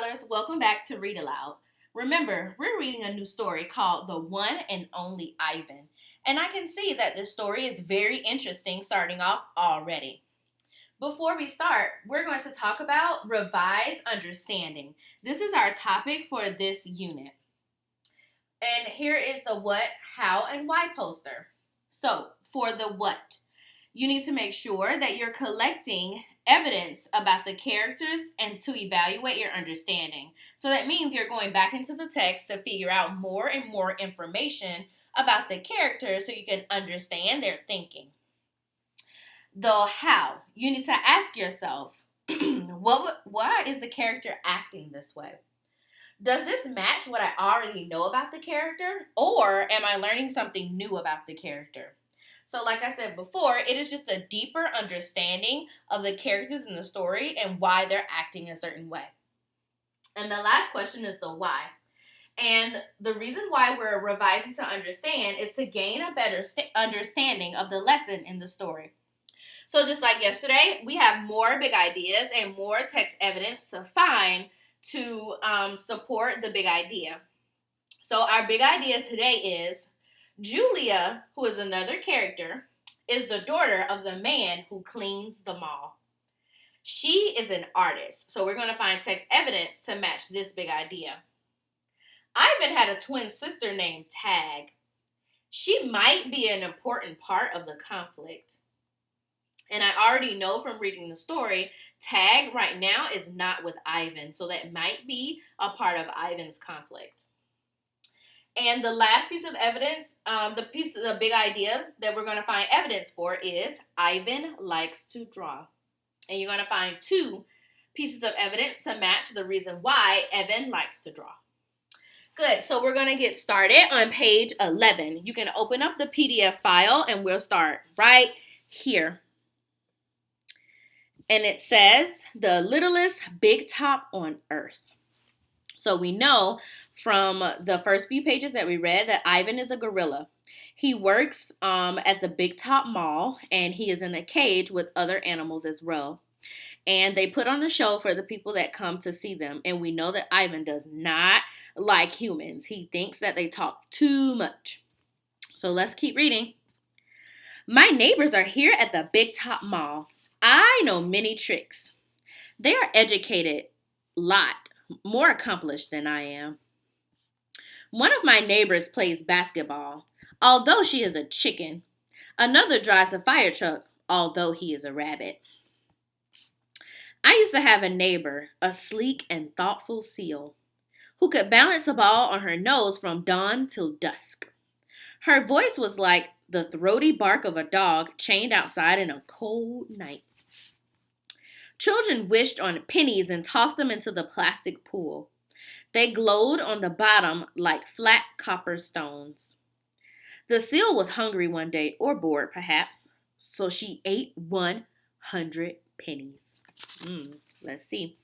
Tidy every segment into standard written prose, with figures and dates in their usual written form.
scholars, welcome back to Read Aloud. Remember, we're reading a new story called The One and Only Ivan. And I can see that this story is very interesting starting off already. Before we start, we're going to talk about revised understanding. This is our topic for this unit. And here is the what, how, and why poster. So, for the what, you need to make sure that you're collecting evidence about the characters and to evaluate your understanding. So that means you're going back into the text to figure out more and more information about the characters so you can understand their thinking. The how, you need to ask yourself, why is the character acting this way? Does this match what I already know about the character, or am I learning something new about the character? So, like I said before, it is just a deeper understanding of the characters in the story and why they're acting a certain way. And the last question is the why. And the reason why we're revising to understand is to gain a better understanding of the lesson in the story. So, just like yesterday, we have more big ideas and more text evidence to find to support the big idea. So, our big idea today is Julia, who is another character, is the daughter of the man who cleans the mall. She is an artist, so we're going to find text evidence to match this big idea. Ivan had a twin sister named Tag. She might be an important part of the conflict. And I already know from reading the story, Tag right now is not with Ivan, so that might be a part of Ivan's conflict. And the last piece of evidence, the big idea that we're going to find evidence for is Ivan likes to draw. And you're going to find two pieces of evidence to match the reason why Evan likes to draw. Good, so we're going to get started on page 11. You can open up the PDF file and we'll start right here. And it says, the littlest big top on earth. So we know from the first few pages that we read that Ivan is a gorilla. He works at the Big Top Mall, and he is in a cage with other animals as well. And they put on a show for the people that come to see them. And we know that Ivan does not like humans. He thinks that they talk too much. So let's keep reading. My neighbors are here at the Big Top Mall. I know many tricks. They are educated, more accomplished than I am. One of my neighbors plays basketball, although she is a chicken. Another drives a fire truck, although he is a rabbit. I used to have a neighbor, a sleek and thoughtful seal, who could balance a ball on her nose from dawn till dusk. Her voice was like the throaty bark of a dog chained outside in a cold night. Children wished on pennies and tossed them into the plastic pool. They glowed on the bottom like flat copper stones. The seal was hungry one day, or bored perhaps, so she ate 100 pennies. Let's see.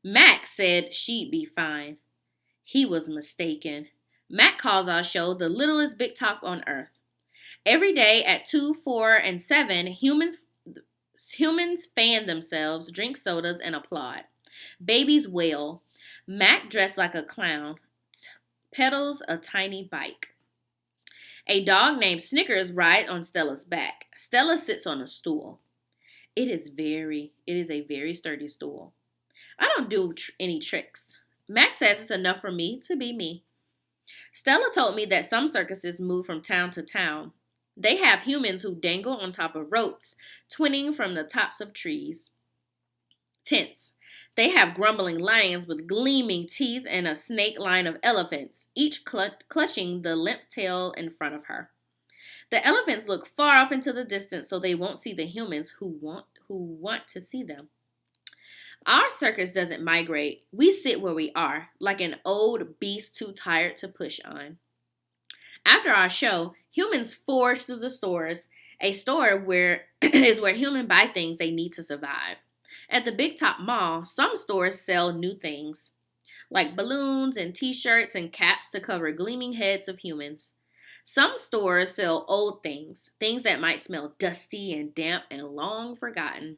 Mac said she'd be fine. He was mistaken. Mac calls our show the littlest big top on earth. Every day at 2, 4, and 7, humans fan themselves, drink sodas, and applaud. Babies wail. Mac, dressed like a clown, pedals a tiny bike. A dog named Snickers rides on Stella's back. Stella sits on a stool. It is a very sturdy stool. I don't do any tricks. Mac says it's enough for me to be me. Stella told me that some circuses move from town to town. They have humans who dangle on top of ropes, twinning from the tops of trees. Tents. They have grumbling lions with gleaming teeth and a snake line of elephants, each clutching the limp tail in front of her. The elephants look far off into the distance so they won't see the humans who want to see them. Our circus doesn't migrate. We sit where we are, like an old beast too tired to push on. After our show, humans forge through the stores. A store is where humans buy things they need to survive. At the Big Top Mall, some stores sell new things, like balloons and t-shirts and caps to cover gleaming heads of humans. Some stores sell old things that might smell dusty and damp and long forgotten.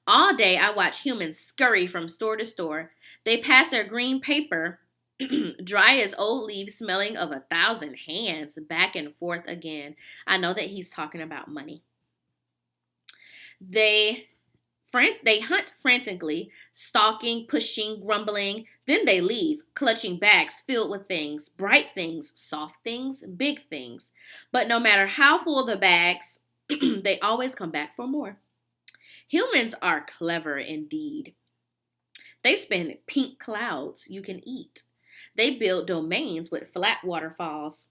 All day I watch humans scurry from store to store. They pass their green paper, dry as old leaves, smelling of 1,000 hands, back and forth again. I know that he's talking about money. They They hunt frantically, stalking, pushing, grumbling. Then they leave, clutching bags filled with things, bright things, soft things, big things. But no matter how full the bags, they always come back for more. Humans are clever indeed. They spin pink clouds you can eat. They build domains with flat waterfalls.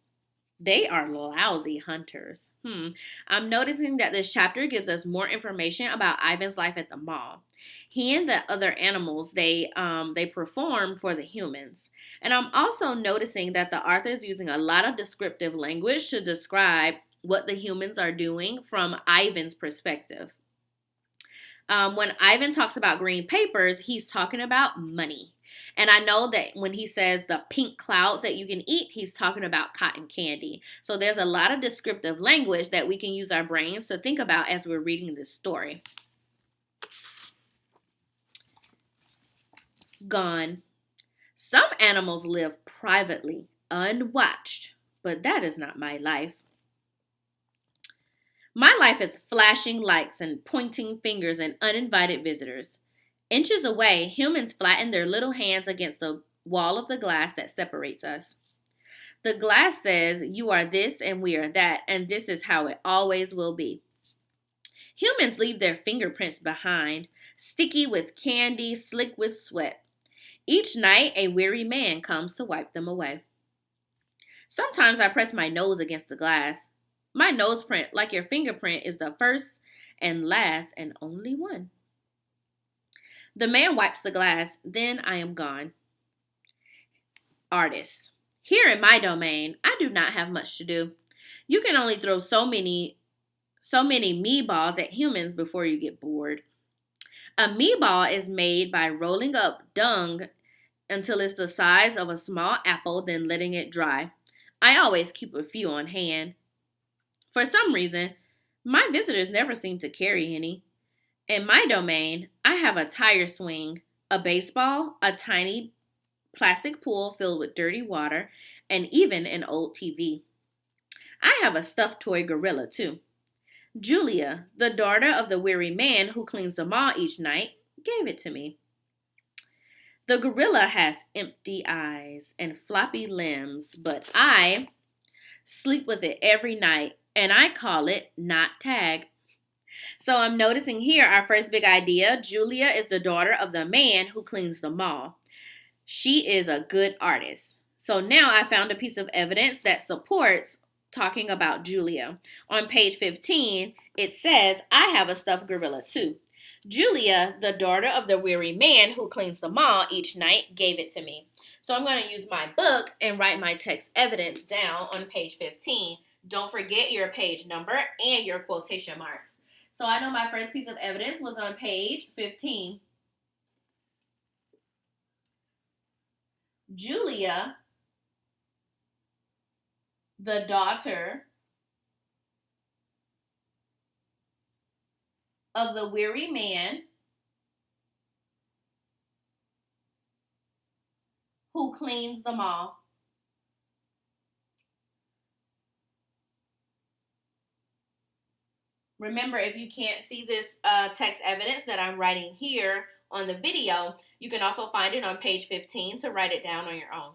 They are lousy hunters. I'm noticing that this chapter gives us more information about Ivan's life at the mall. He and the other animals they perform for the humans. And I'm also noticing that the author is using a lot of descriptive language to describe what the humans are doing from Ivan's perspective. When Ivan talks about green papers, he's talking about money. And I know that when he says the pink clouds that you can eat, he's talking about cotton candy. So there's a lot of descriptive language that we can use our brains to think about as we're reading this story. Gone. Some animals live privately, unwatched, but that is not my life. My life is flashing lights and pointing fingers and uninvited visitors. Inches away, humans flatten their little hands against the wall of the glass that separates us. The glass says, you are this and we are that, and this is how it always will be. Humans leave their fingerprints behind, sticky with candy, slick with sweat. Each night, a weary man comes to wipe them away. Sometimes I press my nose against the glass. My nose print, like your fingerprint, is the first and last and only one. The man wipes the glass, then I am gone. Artists. Here in my domain, I do not have much to do. You can only throw so many me balls at humans before you get bored. A me ball is made by rolling up dung until it's the size of a small apple, then letting it dry. I always keep a few on hand. For some reason, my visitors never seem to carry any. In my domain, I have a tire swing, a baseball, a tiny plastic pool filled with dirty water, and even an old TV. I have a stuffed toy gorilla, too. Julia, the daughter of the weary man who cleans the mall each night, gave it to me. The gorilla has empty eyes and floppy limbs, but I sleep with it every night, and I call it not tag. So I'm noticing here our first big idea. Julia is the daughter of the man who cleans the mall. She is a good artist. So now I found a piece of evidence that supports talking about Julia. On page 15, it says, I have a stuffed gorilla too. Julia, the daughter of the weary man who cleans the mall each night, gave it to me. So I'm going to use my book and write my text evidence down on page 15. Don't forget your page number and your quotation marks. So I know my first piece of evidence was on page 15. Julia, the daughter of the weary man who cleans the mall. Remember, if you can't see this text evidence that I'm writing here on the video, you can also find it on page 15 to write it down on your own.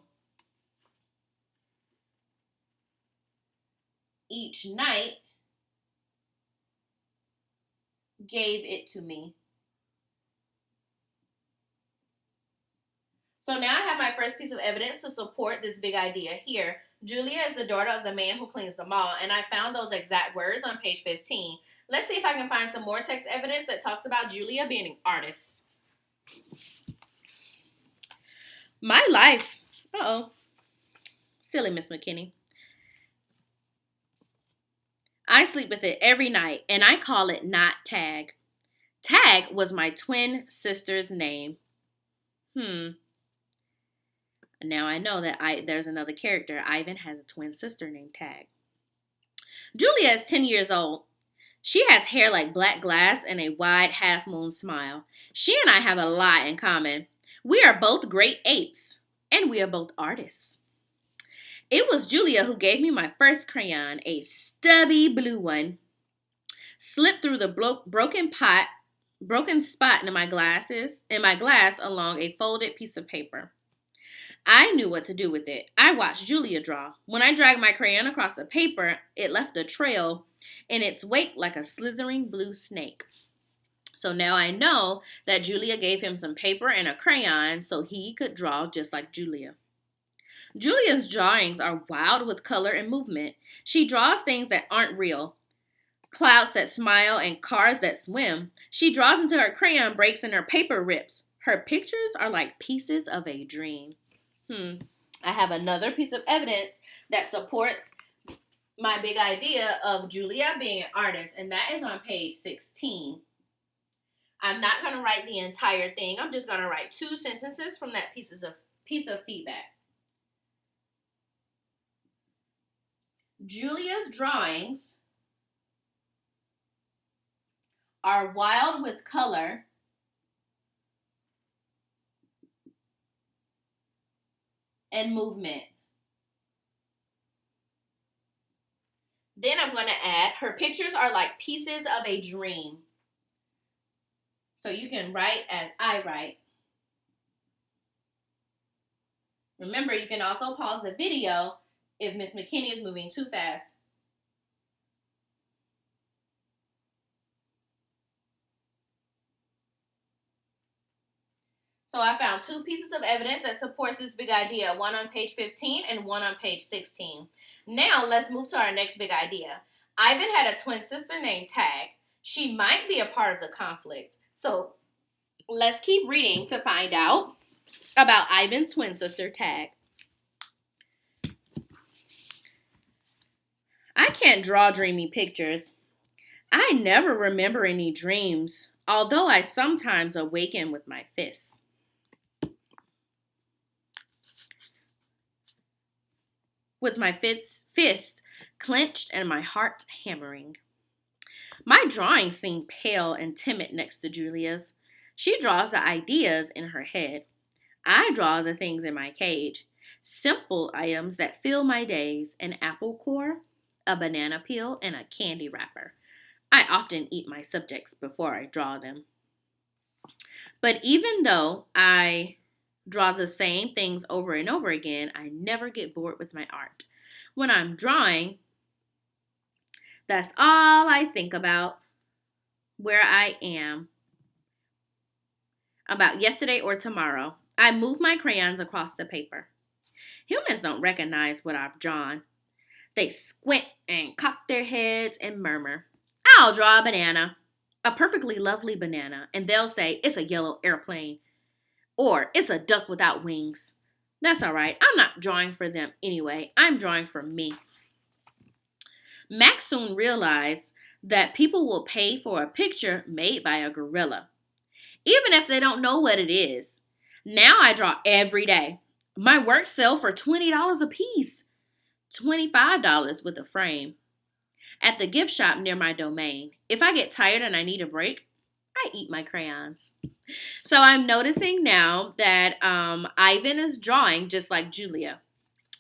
Each night gave it to me. So now I have my first piece of evidence to support this big idea here. Julia is the daughter of the man who cleans the mall, and I found those exact words on page 15. Let's see if I can find some more text evidence that talks about Julia being an artist. My life. Silly Miss McKinney. I sleep with it every night, and I call it not Tag. Tag was my twin sister's name. Now I know that there's another character. Ivan has a twin sister named Tag. Julia is 10 years old. She has hair like black glass and a wide half moon smile. She and I have a lot in common. We are both great apes, and we are both artists. It was Julia who gave me my first crayon, a stubby blue one. Slipped through the broken spot in my glass along a folded piece of paper. I knew what to do with it. I watched Julia draw. When I dragged my crayon across the paper, it left a trail in its wake like a slithering blue snake. So now I know that Julia gave him some paper and a crayon so he could draw just like Julia. Julia's drawings are wild with color and movement. She draws things that aren't real. Clouds that smile and cars that swim. She draws until her crayon breaks and her paper rips. Her pictures are like pieces of a dream. I have another piece of evidence that supports my big idea of Julia being an artist, and that is on page 16. I'm not going to write the entire thing. I'm just going to write 2 sentences from that piece of feedback. Julia's drawings are wild with color and movement. Then I'm going to add, her pictures are like pieces of a dream. So you can write as I write. Remember, you can also pause the video if Miss McKinney is moving too fast. So I found 2 pieces of evidence that supports this big idea, one on page 15 and one on page 16. Now let's move to our next big idea. Ivan had a twin sister named Tag. She might be a part of the conflict. So let's keep reading to find out about Ivan's twin sister, Tag. I can't draw dreamy pictures. I never remember any dreams, although I sometimes awaken with my fists. With my fist clenched and my heart hammering. My drawings seem pale and timid next to Julia's. She draws the ideas in her head. I draw the things in my cage. Simple items that fill my days: an apple core, a banana peel, and a candy wrapper. I often eat my subjects before I draw them. But even though I draw the same things over and over again, I never get bored with my art. When I'm drawing, that's all I think about: where I am, about yesterday or tomorrow. I move my crayons across the paper. Humans don't recognize what I've drawn. They squint and cock their heads and murmur, "I'll draw a banana, a perfectly lovely banana," and they'll say, "It's a yellow airplane," or "It's a duck without wings." That's all right. I'm not drawing for them anyway. I'm drawing for me. Max soon realized that people will pay for a picture made by a gorilla, even if they don't know what it is. Now I draw every day. My works sell for $20 a piece, $25 with a frame, at the gift shop near my domain. If I get tired and I need a break, I eat my crayons. So I'm noticing now that Ivan is drawing just like Julia.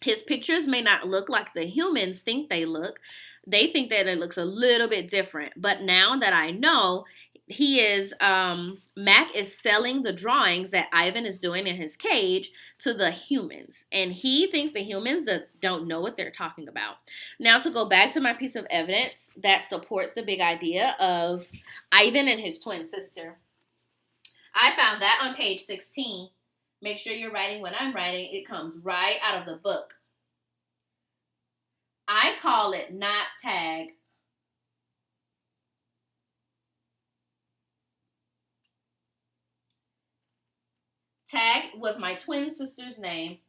His pictures may not look like the humans think they look. They think that it looks a little bit different. But now that I know, Mac is selling the drawings that Ivan is doing in his cage to the humans. And he thinks the humans don't know what they're talking about. Now, to go back to my piece of evidence that supports the big idea of Ivan and his twin sister. I found that on page 16. Make sure you're writing when I'm writing. It comes right out of the book. I call it not Tag. Tag was my twin sister's name.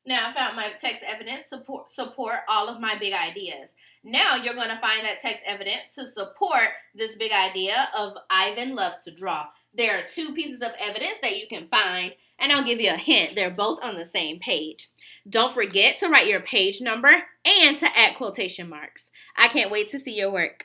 Now I found my text evidence to support all of my big ideas. Now you're going to find that text evidence to support this big idea of Ivan loves to draw. There are two pieces of evidence that you can find, and I'll give you a hint. They're both on the same page. Don't forget to write your page number and to add quotation marks. I can't wait to see your work.